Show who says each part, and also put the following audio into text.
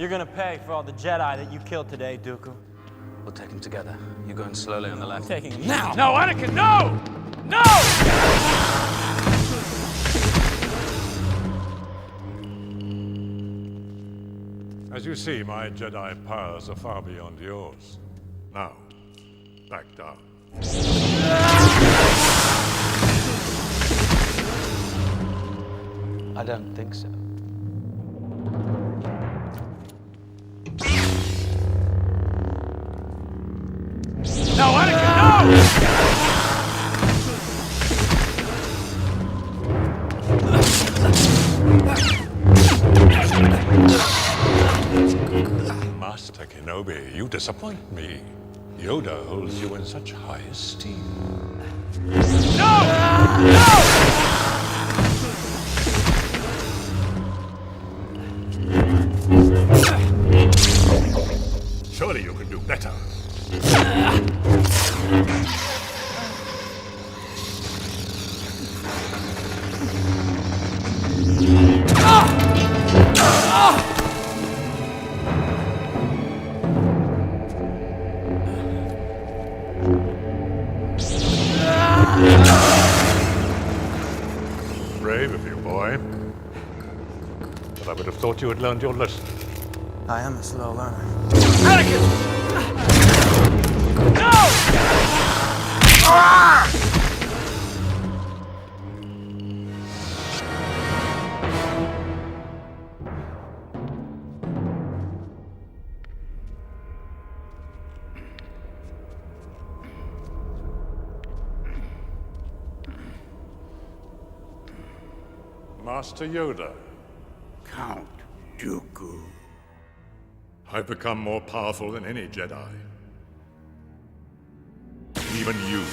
Speaker 1: You're gonna pay for all the Jedi that you killed today, Dooku.
Speaker 2: We'll take them together. You're going slowly on the left.
Speaker 1: Taking him now!
Speaker 2: No, Anakin, no! No!
Speaker 3: As you see, my Jedi powers are far beyond yours. Now, back down.
Speaker 2: I don't think so. No, Anakin, no!
Speaker 3: Master Kenobi, you disappoint me. Yoda holds you in such high esteem.
Speaker 2: No! No!
Speaker 3: Surely you can do better. Brave of you, boy. But I would have thought you had learned your lesson.
Speaker 1: I am a slow learner.
Speaker 2: Anakin! No!
Speaker 3: Master Yoda,
Speaker 4: Count Dooku.
Speaker 3: I've become more powerful than any Jedi. Even you.